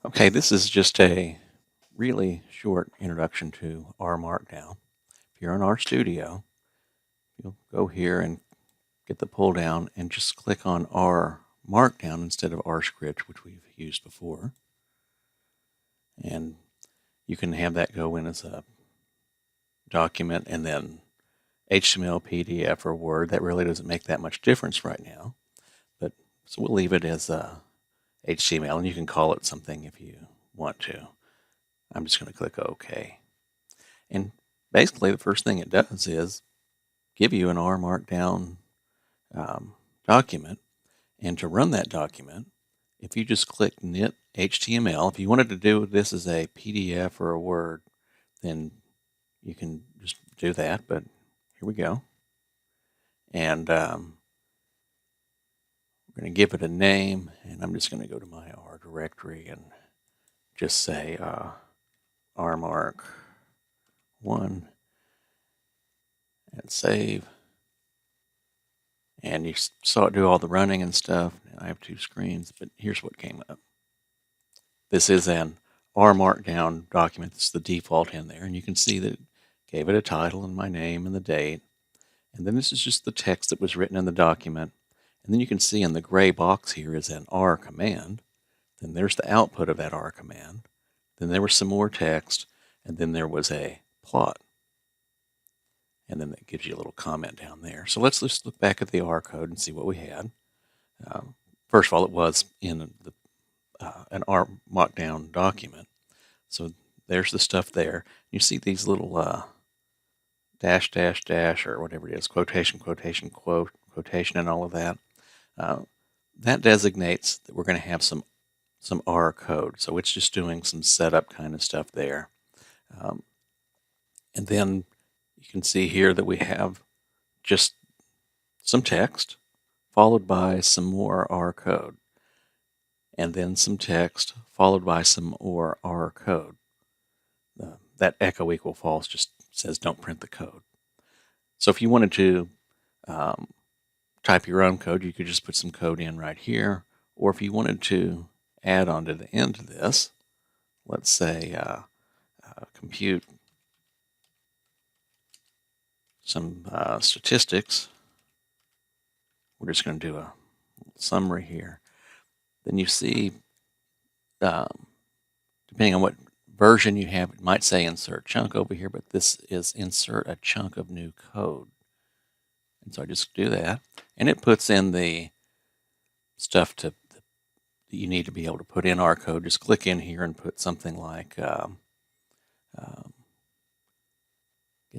Okay, this is just a really short introduction to R Markdown. If you're in RStudio, you'll go here and get the pull down and just click on R Markdown instead of R Script, which we've used before. And you can have that go in as a document and then HTML, PDF, or Word. That really doesn't make that much difference right now. But so we'll leave it as HTML, and you can call it something if you want to. I'm just going to click OK. And basically, the first thing it does is give you an R Markdown document. And to run that document, if you just click knit HTML, if you wanted to do this as a PDF or a Word, then you can just do that. But here we go. And we're going to give it a name. And I'm just going to go to my R directory and just say rmark1 and save. And you saw it do all the running and stuff. Now I have two screens, but here's what came up. This is an R Markdown document. It's the default in there. And you can see that it gave it a title and my name and the date. And then this is just the text that was written in the document. And then you can see in the gray box here is an R command. Then there's the output of that R command. Then there was some more text. And then there was a plot. And then that gives you a little comment down there. So let's just look back at the R code and see what we had. First of all, it was in an R Markdown document. So there's the stuff there. You see these little dash, dash, dash, or whatever it is, quotation, quotation, quote, quotation, and all of that. That designates that we're going to have some R code. So it's just doing some setup kind of stuff there. And then you can see here that we have just some text followed by some more R code. And then some text followed by some more R code. That echo equal false just says don't print the code. So if you wanted to type your own code, you could just put some code in right here. Or if you wanted to add on to the end of this, let's say compute some statistics. We're just going to do a summary here. Then you see, depending on what version you have, it might say insert chunk over here, but this is insert a chunk of new code. And so I just do that, and it puts in the stuff that you need to be able to put in our code. Just click in here and put something like, get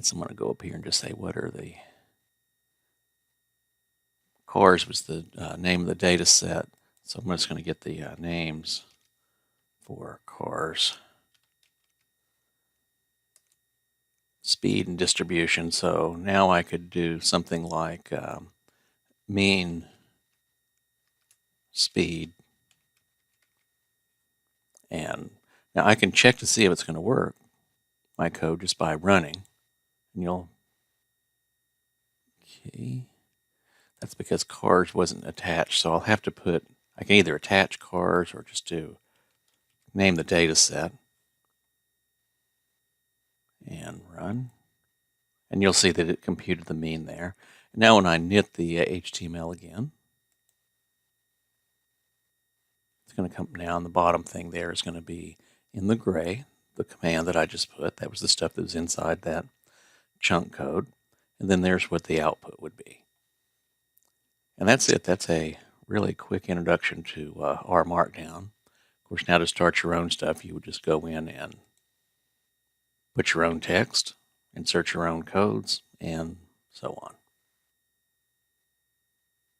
someone to go up here and just say, what are the cars was the name of the data set. So I'm just going to get the names for cars. Speed and distribution. So now I could do something like mean speed. And now I can check to see if it's going to work, my code, just by running. And you'll, okay, that's because cars wasn't attached. So I'll have to put, I can either attach cars or just do name the data set and run. And you'll see that it computed the mean there. Now when I knit the HTML again, it's going to come down. The bottom thing there is going to be in the gray, the command that I just put. That was the stuff that was inside that chunk code. And then there's what the output would be. And that's it. That's a really quick introduction to R Markdown. Of course, now to start your own stuff, you would just go in and put your own text, insert your own codes, and so on.